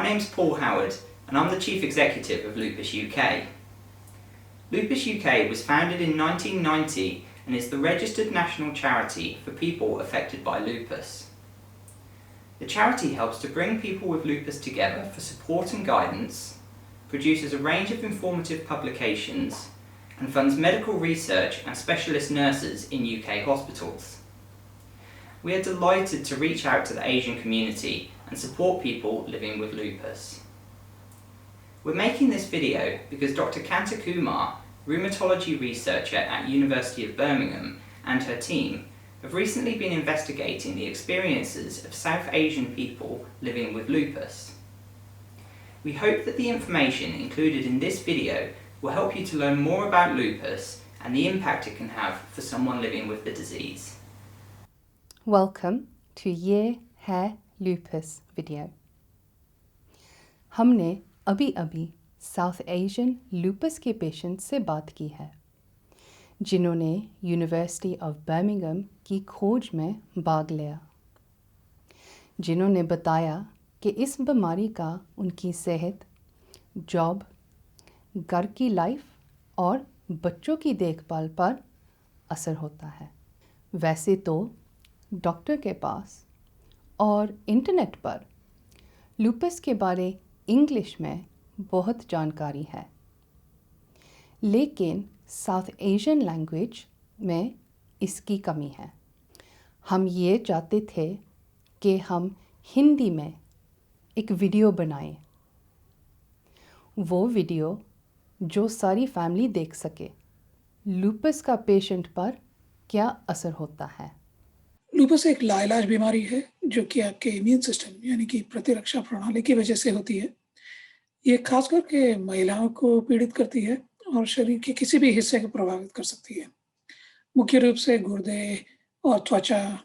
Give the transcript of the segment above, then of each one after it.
name's Paul Howard and I'm the Chief Executive of Lupus UK. Lupus UK was founded in 1990 and is the registered national charity for people affected by lupus. The charity helps to bring people with lupus together for support and guidance, produces a range of informative publications, and funds medical research and specialist nurses in UK hospitals. We are delighted to reach out to the Asian community and support people living with lupus. We're making this video because Dr. Kanta Kumar, rheumatology researcher at University of Birmingham, and her team have recently been investigating the experiences of South Asian people living with lupus. We hope that the information included in this video will help you to learn more about lupus and the impact it can have for someone living with the disease. Welcome to ये है lupus video. हमने अभी south Asian loops के patient से बात की है जिन्होंने यूनिवर्सिटी ऑफ बर्मिंघम की खोज में भाग लिया, जिन्होंने बताया कि इस बीमारी का उनकी सेहत, जॉब, घर की लाइफ और बच्चों की देखभाल पर असर होता है। वैसे तो डॉक्टर के पास और इंटरनेट पर लूपस के बारे इंग्लिश में बहुत जानकारी है, लेकिन साउथ एशियन लैंग्वेज में इसकी कमी है। हम ये चाहते थे कि हम हिंदी में एक वीडियो बनाएं, वो वीडियो जो सारी फैमिली देख सके, लूपस का पेशेंट पर क्या असर होता है। लूपस एक लाइलाज बीमारी है जो कि आपके इम्यून सिस्टम यानी कि प्रतिरक्षा प्रणाली की वजह से होती है। ये खास करके महिलाओं को पीड़ित करती है और शरीर के किसी भी हिस्से को प्रभावित कर सकती है। मुख्य रूप से गुर्दे और त्वचा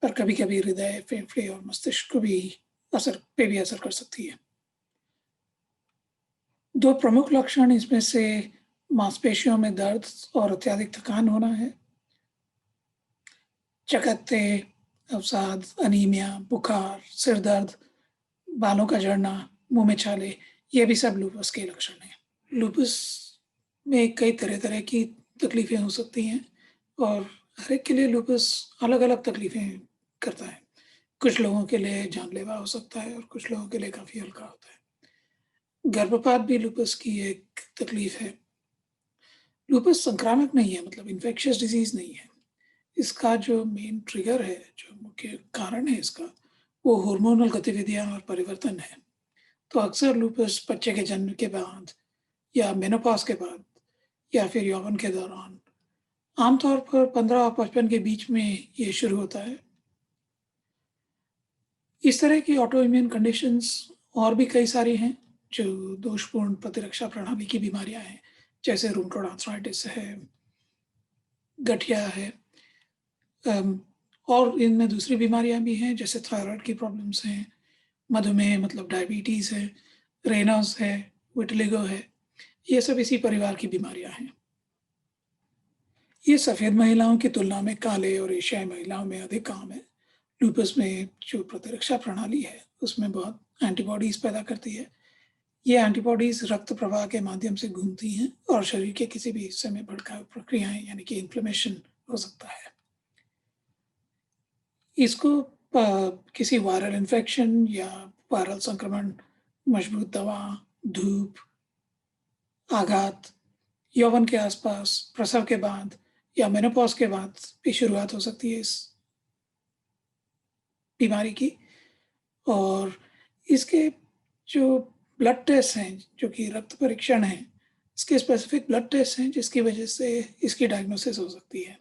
पर कभी-कभी हृदय, फेफड़े और मस्तिष्क को भी असर कर सकती है। दो प्रमुख लक्षण इसमें से मांसपेशियों में दर्द और अत्यधिक थकान होना है। चकत्ते, अवसाद, अनीमिया, बुखार, सिर दर्द, बालों का झड़ना, मुंह में छाले, ये भी सब लूपस के लक्षण हैं। लूपस में कई तरह की तकलीफ़ें हो सकती हैं और हर एक के लिए लूपस अलग-अलग तकलीफ़ें करता है। कुछ लोगों के लिए जानलेवा हो सकता है और कुछ लोगों के लिए काफ़ी हल्का होता है। गर्भपात भी लूपस की एक तकलीफ़ है। लूपस संक्रामक नहीं है, मतलब इन्फेक्शियस डिज़ीज़ नहीं है। इसका जो मेन ट्रिगर है, जो मुख्य कारण है इसका, वो हार्मोनल गतिविधियाँ और परिवर्तन है। तो अक्सर लूपस बच्चे के जन्म के बाद या मेनोपॉज़ के बाद या फिर यौवन के दौरान, आमतौर पर 15 और 55 के बीच में ये शुरू होता है। इस तरह की ऑटो इम्यून कंडीशंस और भी कई सारी हैं जो दोषपूर्ण प्रतिरक्षा प्रणाली की बीमारियां हैं, जैसे रूमेटॉइड आर्थराइटिस है, गठिया है, और इनमें दूसरी बीमारियां भी हैं जैसे थायराइड की प्रॉब्लम्स हैं, मधुमेह मतलब डायबिटीज़ है, रेनॉस है, विटिलिगो है, ये सब इसी परिवार की बीमारियां हैं। ये सफ़ेद महिलाओं की तुलना में काले और एशियाई महिलाओं में अधिक आम है। लूपस में जो प्रतिरक्षा प्रणाली है उसमें बहुत एंटीबॉडीज़ पैदा करती है। ये एंटीबॉडीज़ रक्त प्रवाह के माध्यम से घूमती हैं और शरीर के किसी भी हिस्से में भड़काऊ प्रक्रियाएं यानी कि इन्फ्लेमेशन हो सकता है। इसको किसी वायरल इन्फेक्शन या वायरल संक्रमण, मजबूत दवा, धूप, आघात, यौवन के आसपास, प्रसव के बाद या मेनोपॉज़ के बाद भी शुरुआत हो सकती है इस बीमारी की। और इसके जो ब्लड टेस्ट हैं, जो कि रक्त परीक्षण हैं, इसके स्पेसिफिक ब्लड टेस्ट हैं जिसकी वजह से इसकी डायग्नोसिस हो सकती है।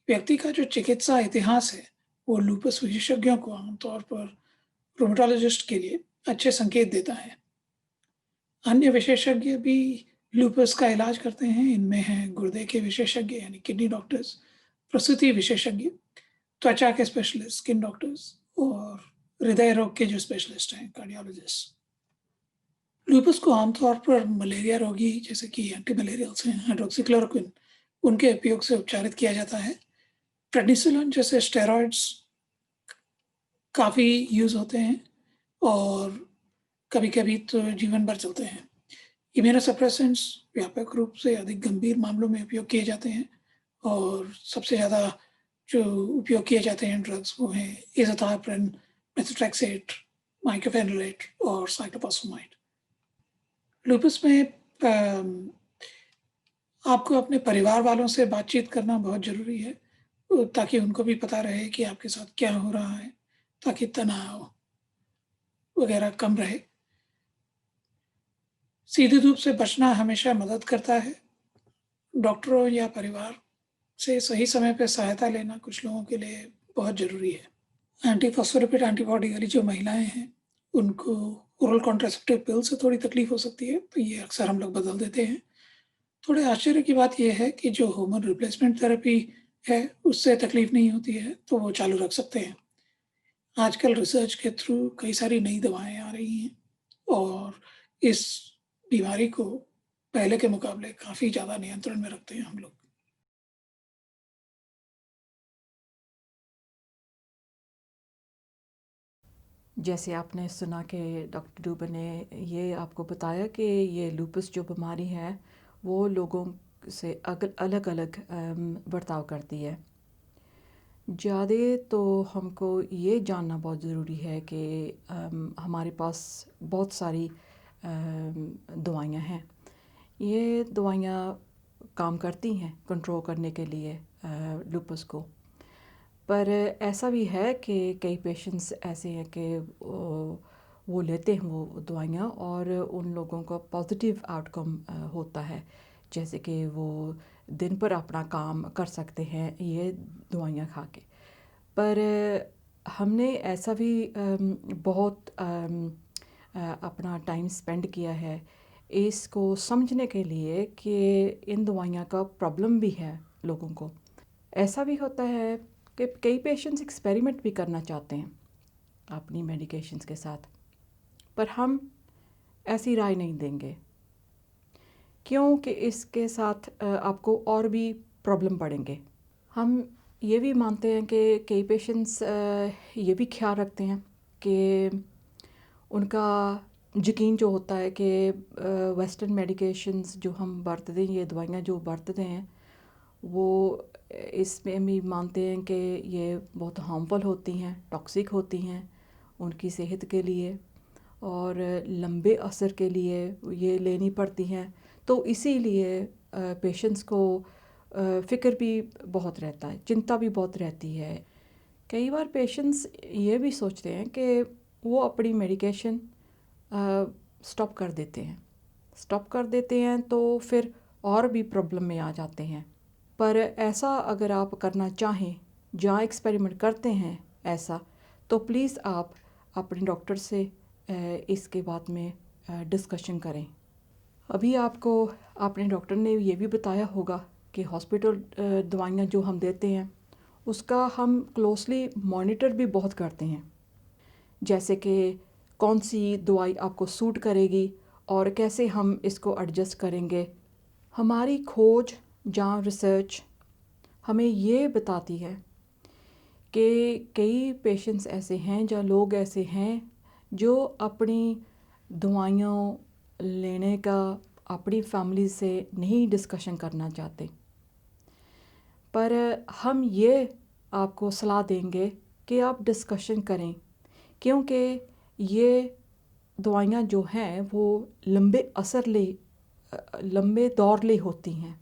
व्यक्ति का जो चिकित्सा इतिहास है वो लूपस विशेषज्ञों को आमतौर पर रूमेटोलॉजिस्ट के लिए अच्छे संकेत देता है। अन्य विशेषज्ञ भी लूपस का इलाज करते हैं। इनमें हैं गुर्दे के विशेषज्ञ यानी किडनी डॉक्टर्स, प्रसूति विशेषज्ञ, त्वचा के स्पेशलिस्ट स्किन डॉक्टर्स और हृदय रोग के जो स्पेशलिस्ट हैं कार्डियोलॉजिस्ट। लूपस को आमतौर पर मलेरिया रोगी जैसे कि एंटी मलेरियल्स हैं, हाइड्रोक्सीक्लोरोक्विन, उनके उपयोग से उपचारित किया जाता है। प्रेडनिसोलोन जैसे स्टेरॉइड्स काफ़ी यूज़ होते हैं और कभी कभी तो जीवन भर चलते हैं। इम्यूनोसप्रेसेंट्स व्यापक रूप से अधिक गंभीर मामलों में उपयोग किए जाते हैं और सबसे ज़्यादा जो उपयोग किए जाते हैं ड्रग्स वो हैं एज़ाथाइप्रिन, मेथोट्रेक्सेट, माइक्लोफेनोलेट और साइक्लोफॉस्फेमाइड। लूपस में आपको अपने परिवार वालों से बातचीत करना बहुत ज़रूरी है, ताकि उनको भी पता रहे कि आपके साथ क्या हो रहा है, ताकि तनाव वगैरह कम रहे। सीधे धूप से बचना हमेशा मदद करता है। डॉक्टरों या परिवार से सही समय पे सहायता लेना कुछ लोगों के लिए बहुत ज़रूरी है। एंटीफॉस्फोलिपिड एंटीबॉडी वाली जो महिलाएँ हैं, उनको ओरल कॉन्ट्रासेप्टिव पिल से थोड़ी तकलीफ़ हो सकती है, तो ये अक्सर हम लोग बदल देते हैं। थोड़े आश्चर्य की बात ये है कि जो हार्मोन रिप्लेसमेंट थेरेपी है, उससे तकलीफ़ नहीं होती है, तो वो चालू रख सकते हैं। आजकल रिसर्च के थ्रू कई सारी नई दवाएँ आ रही हैं और इस बीमारी को पहले के मुकाबले काफ़ी ज़्यादा नियंत्रण में रखते हैं हम लोग। जैसे आपने सुना कि डॉक्टर डूबर ने ये आपको बताया कि ये लूपस जो बीमारी है वो लोगों से अलग अलग बर्ताव करती है। ज़्यादा तो हमको ये जानना बहुत ज़रूरी है कि हमारे पास बहुत सारी दवाइयाँ हैं। ये दवाइयाँ काम करती हैं कंट्रोल करने के लिए लूपस को। पर ऐसा भी है कि कई पेशेंट्स ऐसे हैं कि वो लेते हैं वो दवाइयाँ और उन लोगों का पॉजिटिव आउटकम होता है, जैसे कि वो दिन पर अपना काम कर सकते हैं ये दवाइयाँ खा के। पर हमने ऐसा भी बहुत अपना टाइम स्पेंड किया है इसको समझने के लिए कि इन दवाइयाँ का प्रॉब्लम भी है लोगों को। ऐसा भी होता है कि कई पेशेंट्स एक्सपेरिमेंट भी करना चाहते हैं अपनी मेडिकेशंस के साथ, पर हम ऐसी राय नहीं देंगे क्योंकि इसके साथ आपको और भी प्रॉब्लम पड़ेंगे। हम ये भी मानते हैं कि कई पेशेंट्स ये भी ख्याल रखते हैं कि उनका यकीन जो होता है कि वेस्टर्न मेडिकेशंस जो हम बरतते हैं, ये दवाइयाँ जो बरतते हैं, वो इसमें भी मानते हैं कि ये बहुत हार्मफुल होती हैं, टॉक्सिक होती हैं उनकी सेहत के लिए और लंबे असर के लिए ये लेनी पड़ती हैं। तो इसीलिए पेशेंट्स को फ़िक्र भी बहुत रहता है, चिंता भी बहुत रहती है। कई बार पेशेंट्स ये भी सोचते हैं कि वो अपनी मेडिकेशन स्टॉप कर देते हैं तो फिर और भी प्रॉब्लम में आ जाते हैं। पर ऐसा अगर आप करना चाहें, जहाँ एक्सपेरिमेंट करते हैं ऐसा, तो प्लीज़ आप अपने डॉक्टर से इसके बाद में डिस्कशन करें। अभी आपको अपने डॉक्टर ने ये भी बताया होगा कि हॉस्पिटल दवाइयाँ जो हम देते हैं उसका हम क्लोजली मॉनिटर भी बहुत करते हैं, जैसे कि कौन सी दवाई आपको सूट करेगी और कैसे हम इसको एडजस्ट करेंगे। हमारी खोज जहाँ रिसर्च हमें ये बताती है कि कई पेशेंट्स ऐसे हैं, जहाँ लोग ऐसे हैं जो अपनी दवाइयाँ लेने का अपनी फैमिली से नहीं डिस्कशन करना चाहते। पर हम ये आपको सलाह देंगे कि आप डिस्कशन करें, क्योंकि ये दवाइयाँ जो हैं वो लंबे दौर ले होती हैं।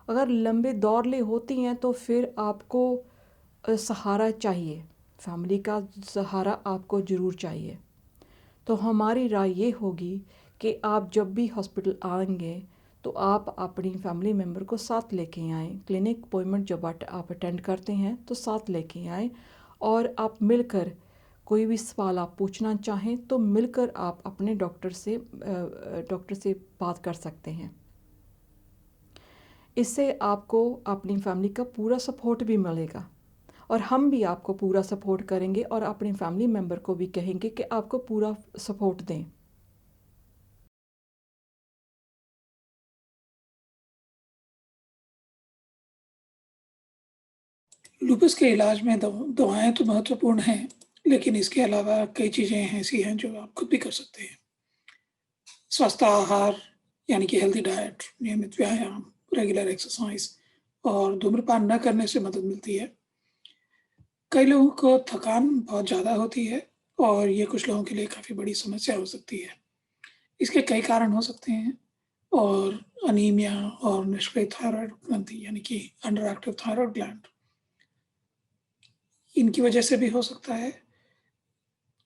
अगर लंबे दौर ले होती हैं तो फिर आपको सहारा चाहिए, फैमिली का सहारा आपको ज़रूर चाहिए। तो हमारी राय ये होगी कि आप जब भी हॉस्पिटल आएंगे तो आप अपनी फैमिली मेम्बर को साथ लेके आएँ। क्लिनिक अपॉइंटमेंट जब आप अटेंड करते हैं तो साथ लेके आएँ और आप मिलकर कोई भी सवाल आप पूछना चाहें तो मिलकर आप अपने डॉक्टर से बात कर सकते हैं। इससे आपको अपनी फैमिली का पूरा सपोर्ट भी मिलेगा और हम भी आपको पूरा सपोर्ट करेंगे और अपने फैमिली मेम्बर को भी कहेंगे कि आपको पूरा सपोर्ट दें। लूपस के इलाज में दवाएं तो महत्वपूर्ण हैं, लेकिन इसके अलावा कई चीज़ें ऐसी हैं जो आप खुद भी कर सकते हैं। स्वस्थ आहार यानी कि हेल्दी डाइट, नियमित व्यायाम, रेगुलर एक्सरसाइज और धूम्रपान न करने से मदद मिलती है। कई लोगों को थकान बहुत ज़्यादा होती है और ये कुछ लोगों के लिए काफ़ी बड़ी समस्या हो सकती है। इसके कई कारण हो सकते हैं और अनीमिया और निष्क्रिय थायराइड ग्रंथि यानी कि अंडर एक्टिव थायराइड ग्लैंड, इनकी वजह से भी हो सकता है।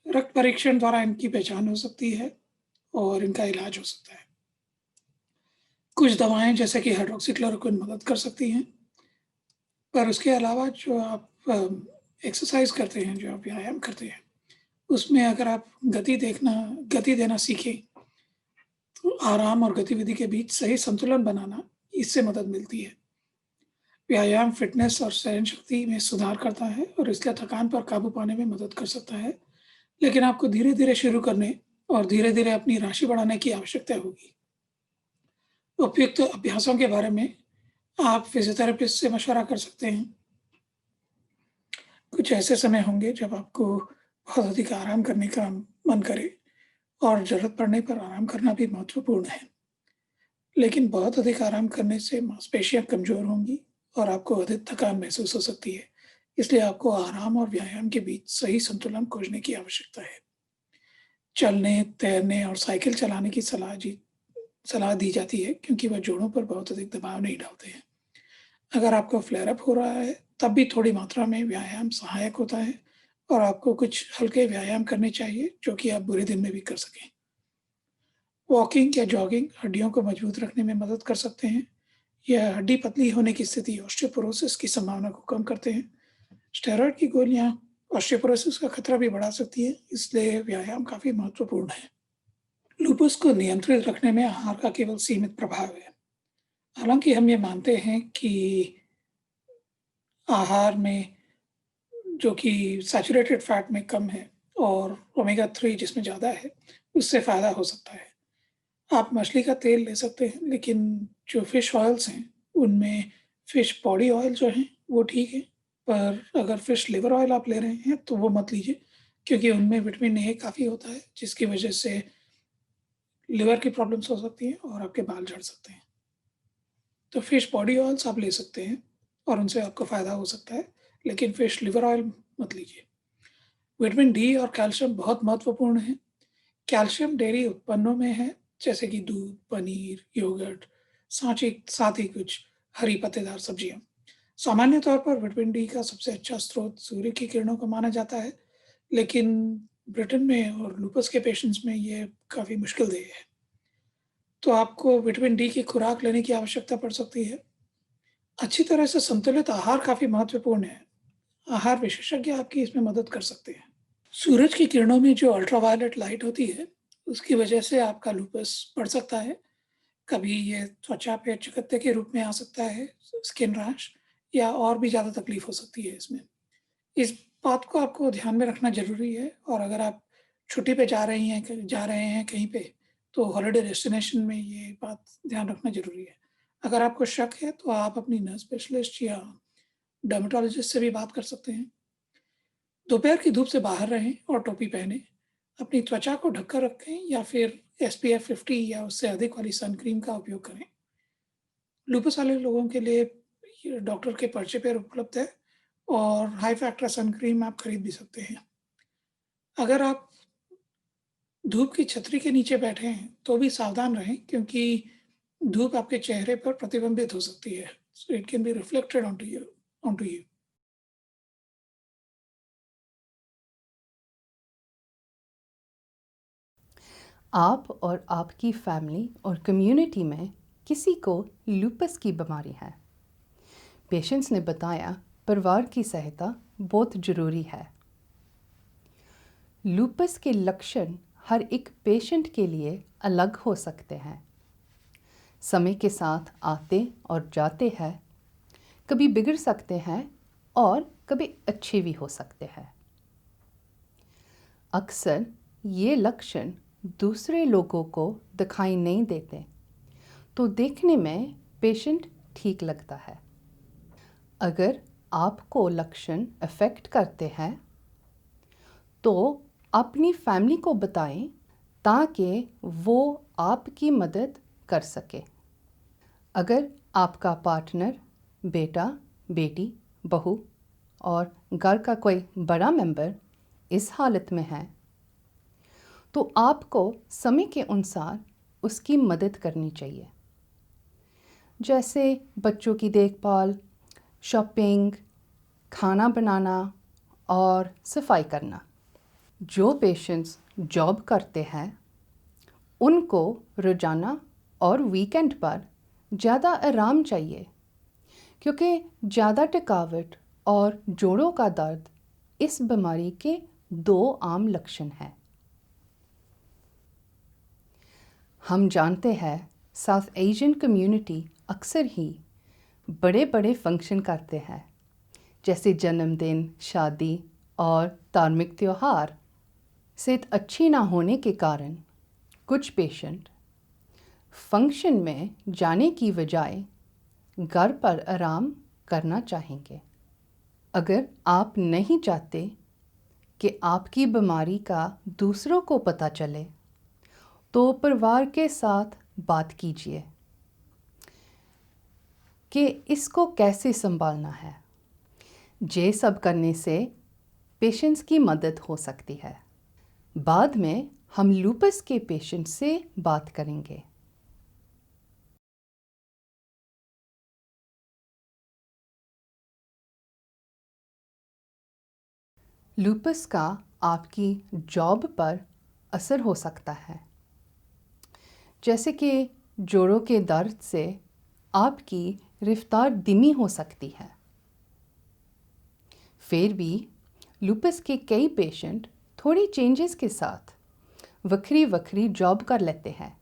रक्त परीक्षण द्वारा इनकी पहचान हो सकती है और इनका इलाज हो सकता है। कुछ दवाएँ जैसे कि हाइड्रॉक्सीक्लोरोक्विन मदद कर सकती हैं, पर उसके अलावा जो आप एक्सरसाइज़ करते हैं, जो आप व्यायाम करते हैं, उसमें अगर आप गति देना सीखें, तो आराम और गतिविधि के बीच सही संतुलन बनाना, इससे मदद मिलती है। व्यायाम फ़िटनेस और सहनशक्ति में सुधार करता है और इसलिए थकान पर काबू पाने में मदद कर सकता है, लेकिन आपको धीरे-धीरे शुरू करने और धीरे-धीरे अपनी राशि बढ़ाने की आवश्यकता होगी। उपयुक्त अभ्यासों के बारे में आप फिज़ियोथेरेपिस्ट से मशवरा कर सकते हैं। कुछ ऐसे समय होंगे जब आपको बहुत अधिक आराम करने का मन करे और ज़रूरत पड़ने पर आराम करना भी महत्वपूर्ण है। लेकिन बहुत अधिक आराम करने से मांसपेशियाँ कमज़ोर होंगी और आपको अधिक थकान महसूस हो सकती है। इसलिए आपको आराम और व्यायाम के बीच सही संतुलन खोजने की आवश्यकता है। चलने, तैरने और साइकिल चलाने की सलाह दी जाती है क्योंकि वह जोड़ों पर बहुत अधिक दबाव नहीं डालते हैं। अगर आपको फ्लेयर अप हो रहा है, तब भी थोड़ी मात्रा में व्यायाम सहायक होता है और आपको कुछ हल्के व्यायाम करने चाहिए, जो कि आप बुरे दिन में भी कर सकें। वॉकिंग या जॉगिंग हड्डियों को मजबूत रखने में मदद कर सकते हैं। यह हड्डी पतली होने की स्थिति ऑस्टियोपोरोसिस की संभावना को कम करते हैं। स्टेरॉइड की गोलियाँ ऑस्टियोपोरोसिस का खतरा भी बढ़ा सकती है, इसलिए व्यायाम काफ़ी महत्वपूर्ण है। लूपस को नियंत्रित रखने में आहार का केवल सीमित प्रभाव है। हालाँकि हम ये मानते हैं कि आहार में जो कि सैचुरेटेड फैट में कम है और ओमेगा 3 जिसमें ज़्यादा है, उससे फ़ायदा हो सकता है। आप मछली का तेल ले सकते हैं, लेकिन जो फिश ऑयल्स हैं, उनमें फिश बॉडी ऑयल जो है, वो ठीक है। पर अगर फिश लिवर ऑयल आप ले रहे हैं, तो वो मत लीजिए क्योंकि उनमें विटामिन ए काफ़ी होता है, जिसकी वजह से लिवर की प्रॉब्लम्स हो सकती हैं और आपके बाल झड़ सकते हैं। तो फिश बॉडी ऑयल्स आप ले सकते हैं और उनसे आपको फ़ायदा हो सकता है, लेकिन फिश लिवर ऑयल मत लीजिए। विटामिन डी और कैल्शियम बहुत महत्वपूर्ण है। कैल्शियम डेयरी उत्पन्नों में है, जैसे कि दूध, पनीर, योगर्ट, साथ ही कुछ हरी पत्तेदार सब्जियाँ। सामान्य तौर पर विटामिन डी का सबसे अच्छा स्रोत सूर्य की किरणों को माना जाता है, लेकिन ब्रिटेन में और लूपस के पेशेंट्स में ये काफ़ी मुश्किलदेह है। तो आपको विटामिन डी की खुराक लेने की आवश्यकता पड़ सकती है। अच्छी तरह से संतुलित आहार काफ़ी महत्वपूर्ण है। आहार विशेषज्ञ आपकी इसमें मदद कर सकते हैं। सूरज की किरणों में जो अल्ट्रावायलेट लाइट होती है, उसकी वजह से आपका लूपस बढ़ सकता है। कभी ये त्वचा पे चकत्ते के रूप में आ सकता है, स्किन रैश, या और भी ज़्यादा तकलीफ हो सकती है इसमें। इस बात को आपको ध्यान में रखना ज़रूरी है और अगर आप छुट्टी पे जा रहे हैं कहीं पे, तो हॉलिडे डेस्टिनेशन में ये बात ध्यान रखना ज़रूरी है। अगर आपको शक है, तो आप अपनी नर्व स्पेशलिस्ट या डर्मेटोलॉजिस्ट से भी बात कर सकते हैं। दोपहर की धूप से बाहर रहें और टोपी पहनें। अपनी त्वचा को ढककर रखें या फिर एसपीएफ 50 या उससे अधिक वाली सन क्रीम का उपयोग करें। लूपस वाले लोगों के लिए ये डॉक्टर के पर्चे पर उपलब्ध है और हाई फैक्टर सन क्रीम आप खरीद भी सकते हैं। अगर आप धूप की छतरी के नीचे बैठे हैं, तो भी सावधान रहें क्योंकि धूप आपके चेहरे पर प्रतिबिंबित हो सकती है। So it can be reflected onto you. आप और आपकी फैमिली और कम्युनिटी में किसी को लूपस की बीमारी है। पेशेंट्स ने बताया परिवार की सहायता बहुत ज़रूरी है। लूपस के लक्षण हर एक पेशेंट के लिए अलग हो सकते हैं, समय के साथ आते और जाते हैं, कभी बिगड़ सकते हैं और कभी अच्छे भी हो सकते हैं। अक्सर ये लक्षण दूसरे लोगों को दिखाई नहीं देते, तो देखने में पेशेंट ठीक लगता है। अगर आपको लक्षण अफेक्ट करते हैं, तो अपनी फैमिली को बताएं ताकि वो आपकी मदद कर सके। अगर आपका पार्टनर, बेटा, बेटी, बहू और घर का कोई बड़ा मेंबर इस हालत में है, तो आपको समय के अनुसार उसकी मदद करनी चाहिए, जैसे बच्चों की देखभाल, शॉपिंग, खाना बनाना और सफाई करना। जो पेशेंट्स जॉब करते हैं उनको रोज़ाना और वीकेंड पर ज़्यादा आराम चाहिए, क्योंकि ज़्यादा थकावट और जोड़ों का दर्द इस बीमारी के 2 आम लक्षण हैं। हम जानते हैं साउथ एशियन कम्युनिटी अक्सर ही बड़े बड़े फंक्शन करते हैं, जैसे जन्मदिन, शादी और धार्मिक त्यौहार। सेहत अच्छी ना होने के कारण कुछ पेशेंट फंक्शन में जाने की बजाय घर पर आराम करना चाहेंगे। अगर आप नहीं चाहते कि आपकी बीमारी का दूसरों को पता चले, तो परिवार के साथ बात कीजिए कि इसको कैसे संभालना है। ये सब करने से पेशेंट्स की मदद हो सकती है। बाद में हम लूपस के पेशेंट से बात करेंगे। लूपस का आपकी जॉब पर असर हो सकता है, जैसे कि जोड़ों के दर्द से आपकी रफ्तार धीमी हो सकती है। फिर भी लूपस के कई पेशेंट थोड़ी चेंजेस के साथ वक्री वक्री जॉब कर लेते हैं,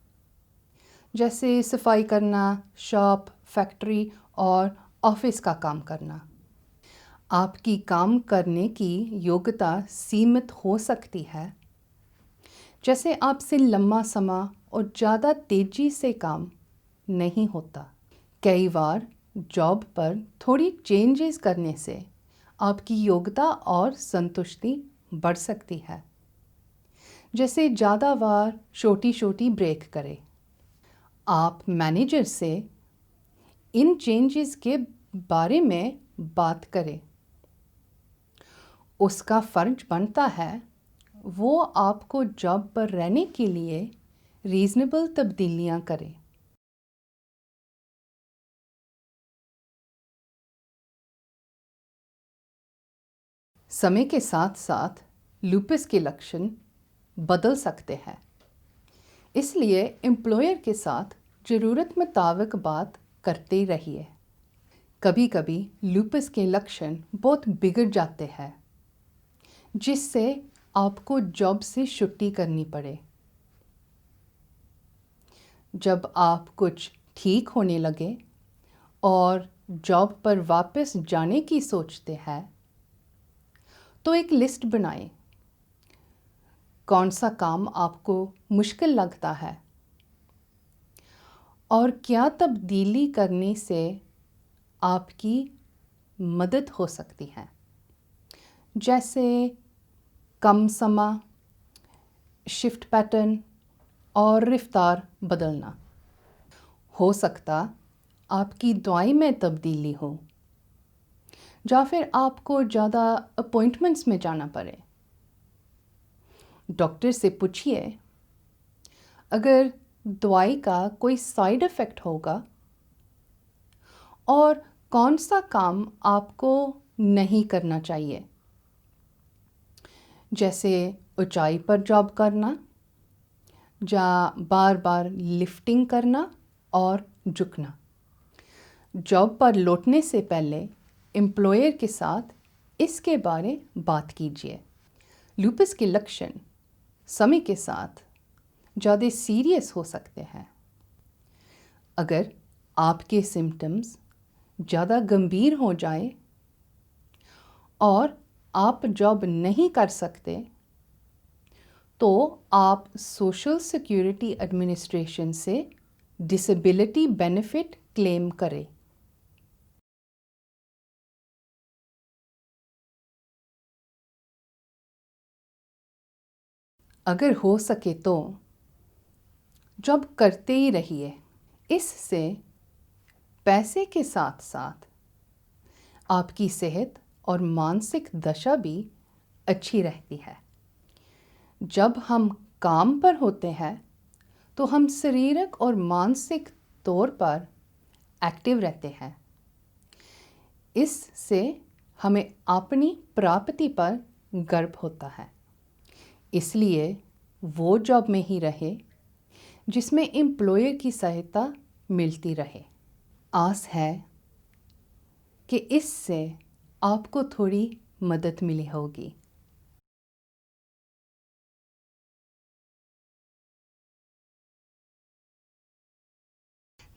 जैसे सफाई करना, शॉप, फैक्ट्री और ऑफिस का काम करना। आपकी काम करने की योग्यता सीमित हो सकती है, जैसे आपसे लंबा समय और ज़्यादा तेज़ी से काम नहीं होता। कई बार जॉब पर थोड़ी चेंजेस करने से आपकी योग्यता और संतुष्टि बढ़ सकती है, जैसे ज़्यादा बार छोटी छोटी ब्रेक करें। आप मैनेजर से इन चेंजेस के बारे में बात करें। उसका फ़र्ज बनता है वो आपको जॉब पर रहने के लिए रीज़नेबल तब्दीलियां करे। समय के साथ साथ लूपस के लक्षण बदल सकते हैं, इसलिए एम्प्लॉयर के साथ ज़रूरत मुताबिक बात करते रहिए। कभी कभी लूपस के लक्षण बहुत बिगड़ जाते हैं, जिससे आपको जॉब से छुट्टी करनी पड़े। जब आप कुछ ठीक होने लगे और जॉब पर वापस जाने की सोचते हैं, तो एक लिस्ट बनाएं। कौन सा काम आपको मुश्किल लगता है और क्या तब्दीली करने से आपकी मदद हो सकती है, जैसे कम समय, शिफ्ट पैटर्न और रफ्तार बदलना। हो सकता आपकी दवाई में तब्दीली हो, या फिर आपको ज़्यादा अपॉइंटमेंट्स में जाना पड़े। डॉक्टर से पूछिए अगर दवाई का कोई साइड इफ़ेक्ट होगा और कौन सा काम आपको नहीं करना चाहिए, जैसे ऊंचाई पर जॉब करना या बार बार लिफ्टिंग करना और झुकना। जॉब पर लौटने से पहले एम्प्लॉयर के साथ इसके बारे बात कीजिए। लूपस के लक्षण समय के साथ ज़्यादा सीरियस हो सकते हैं। अगर आपके सिम्टम्स ज़्यादा गंभीर हो जाए और आप जॉब नहीं कर सकते, तो आप सोशल सिक्योरिटी एडमिनिस्ट्रेशन से डिसेबिलिटी बेनिफिट क्लेम करें। अगर हो सके तो जॉब करते ही रहिए। इससे पैसे के साथ साथ आपकी सेहत और मानसिक दशा भी अच्छी रहती है। जब हम काम पर होते हैं तो हम शारीरिक और मानसिक तौर पर एक्टिव रहते हैं। इससे हमें अपनी प्राप्ति पर गर्व होता है। इसलिए वो जॉब में ही रहे जिसमें एम्प्लॉयर की सहायता मिलती रहे। आस है कि इससे आपको थोड़ी मदद मिली होगी।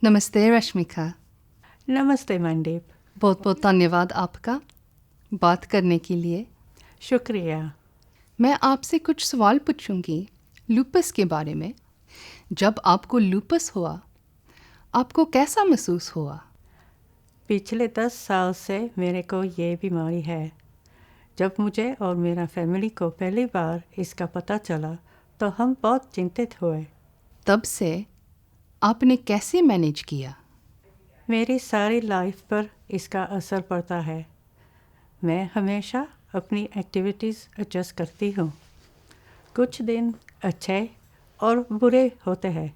नमस्ते रश्मिका। नमस्ते मनदीप। बहुत बहुत धन्यवाद आपका बात करने के लिए। शुक्रिया। मैं आपसे कुछ सवाल पूछूंगी लूपस के बारे में। जब आपको लूपस हुआ, आपको कैसा महसूस हुआ? पिछले 10 साल से मेरे को ये बीमारी है। जब मुझे और मेरा फैमिली को पहली बार इसका पता चला तो हम बहुत चिंतित हुए। तब से आपने कैसे मैनेज किया? मेरी सारी लाइफ पर इसका असर पड़ता है। मैं हमेशा अपनी एक्टिविटीज़ एडजस्ट करती हूँ। कुछ दिन अच्छे और बुरे होते हैं।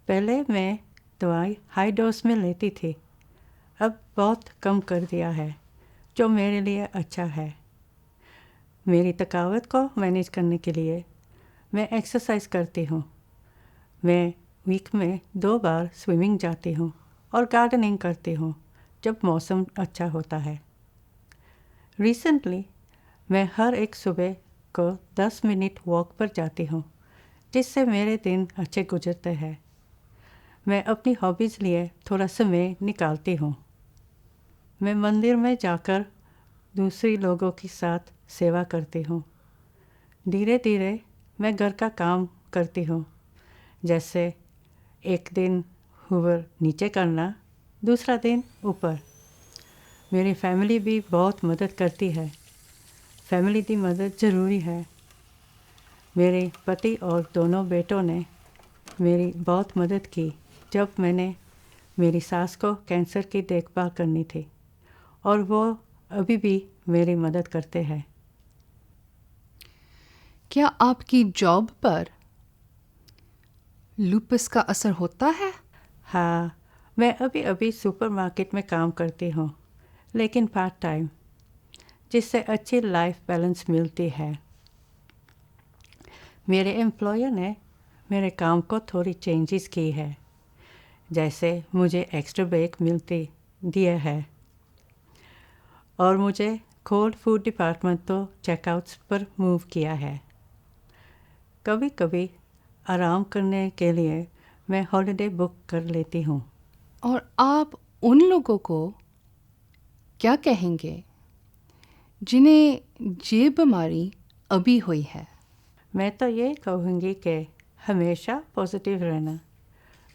पहले मैं दवाई हाई डोज में लेती थी, अब बहुत कम कर दिया है, जो मेरे लिए अच्छा है। मेरी थकावट को मैनेज करने के लिए मैं एक्सरसाइज करती हूँ। मैं वीक में 2 बार स्विमिंग जाती हूँ और गार्डनिंग करती हूँ जब मौसम अच्छा होता है। रिसेंटली मैं हर एक सुबह को 10 मिनट वॉक पर जाती हूँ, जिससे मेरे दिन अच्छे गुजरते हैं। मैं अपनी हॉबीज़ लिए थोड़ा समय निकालती हूँ। मैं मंदिर में जाकर दूसरे लोगों के साथ सेवा करती हूँ। धीरे धीरे मैं घर का काम करती हूँ, जैसे एक दिन हूवर नीचे करना, दूसरा दिन ऊपर। मेरी फैमिली भी बहुत मदद करती है। फैमिली की मदद ज़रूरी है। मेरे पति और दोनों बेटों ने मेरी बहुत मदद की जब मैंने मेरी सास को कैंसर की देखभाल करनी थी, और वो अभी भी मेरी मदद करते हैं। क्या आपकी जॉब पर लूपस का असर होता है? हाँ, मैं अभी अभी सुपरमार्केट में काम करती हूँ, लेकिन पार्ट टाइम, जिससे अच्छी लाइफ बैलेंस मिलती है। मेरे एम्प्लॉयर ने मेरे काम को थोड़ी चेंजेस की है, जैसे मुझे एक्स्ट्रा ब्रेक मिलती दिया है, और मुझे कोल्ड फूड डिपार्टमेंट तो चेकआउट्स पर मूव किया है। कभी कभी आराम करने के लिए मैं हॉलिडे बुक कर लेती हूँ। और आप उन लोगों को क्या कहेंगे जिन्हें ये बीमारी अभी हुई है? मैं तो ये कहूँगी कि हमेशा पॉजिटिव रहना,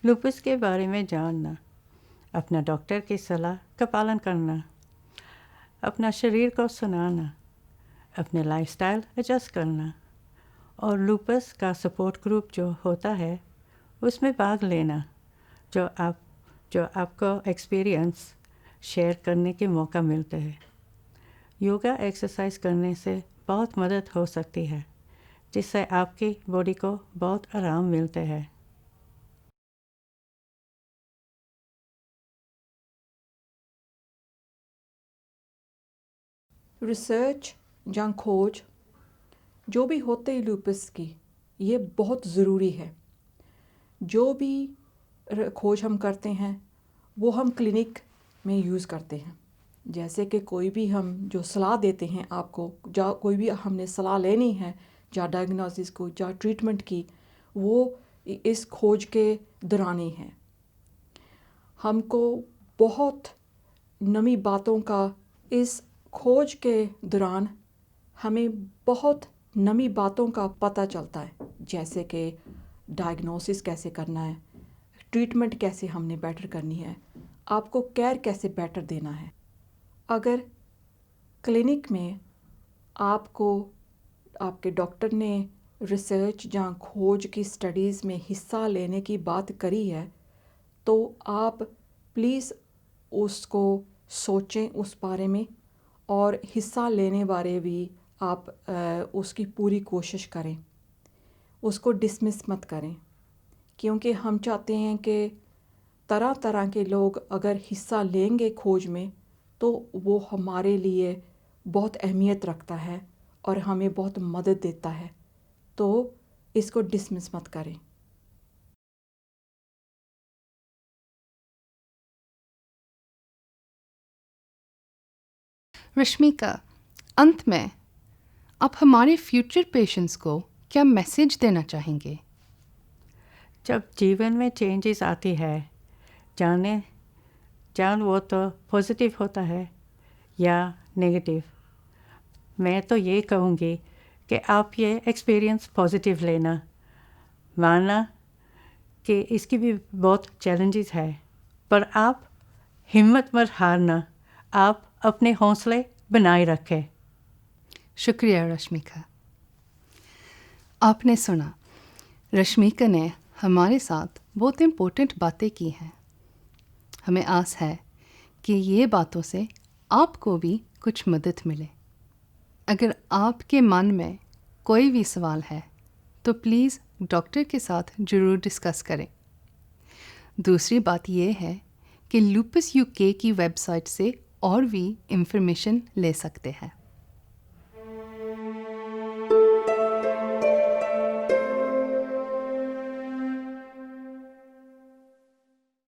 लूपस के बारे में जानना, अपना डॉक्टर की सलाह का पालन करना, अपना शरीर को सुनाना, अपने लाइफस्टाइल एडजस्ट करना, और लूपस का सपोर्ट ग्रुप जो होता है उसमें भाग लेना, जो आपको एक्सपीरियंस शेयर करने के मौका मिलते हैं। योगा एक्सरसाइज करने से बहुत मदद हो सकती है, जिससे आपकी बॉडी को बहुत आराम मिलते हैं। रिसर्च या खोज जो भी होते हैं लूपस की, ये बहुत ज़रूरी है। जो भी खोज हम करते हैं वो हम क्लिनिक में यूज़ करते हैं। जैसे कि कोई भी हम जो सलाह देते हैं आपको, या कोई भी हमने सलाह लेनी है या डायग्नोसिस को या ट्रीटमेंट की, वो इस खोज के दौरान ही है। हमको बहुत नई बातों का इस खोज के दौरान हमें बहुत नई बातों का पता चलता है, जैसे कि डायग्नोसिस कैसे करना है, ट्रीटमेंट कैसे हमने बेटर करनी है, आपको केयर कैसे बेटर देना है। अगर क्लिनिक में आपको आपके डॉक्टर ने रिसर्च या खोज की स्टडीज़ में हिस्सा लेने की बात करी है, तो आप प्लीज़ उसको सोचें उस बारे में, और हिस्सा लेने बारे भी आप उसकी पूरी कोशिश करें। उसको डिसमिस मत करें, क्योंकि हम चाहते हैं कि तरह तरह के लोग अगर हिस्सा लेंगे खोज में तो वो हमारे लिए बहुत अहमियत रखता है और हमें बहुत मदद देता है। तो इसको डिसमिस मत करें। रश्मिका, अंत में आप हमारे फ्यूचर पेशेंट्स को क्या मैसेज देना चाहेंगे? जब जीवन में चेंजेस आती है, जान वो तो पॉजिटिव होता है या नेगेटिव, मैं तो ये कहूँगी कि आप ये एक्सपीरियंस पॉजिटिव लेना, मानना कि इसकी भी बहुत चैलेंजेस है, पर आप हिम्मत मत हारना, आप अपने हौसले बनाए रखें। शुक्रिया रश्मिका। आपने सुना, रश्मिका ने हमारे साथ बहुत इम्पोर्टेंट बातें की हैं। हमें आस है कि ये बातों से आपको भी कुछ मदद मिले। अगर आपके मन में कोई भी सवाल है तो प्लीज़ डॉक्टर के साथ ज़रूर डिस्कस करें। दूसरी बात यह है कि लूपस यूके की वेबसाइट से और भी इंफॉर्मेशन ले सकते हैं।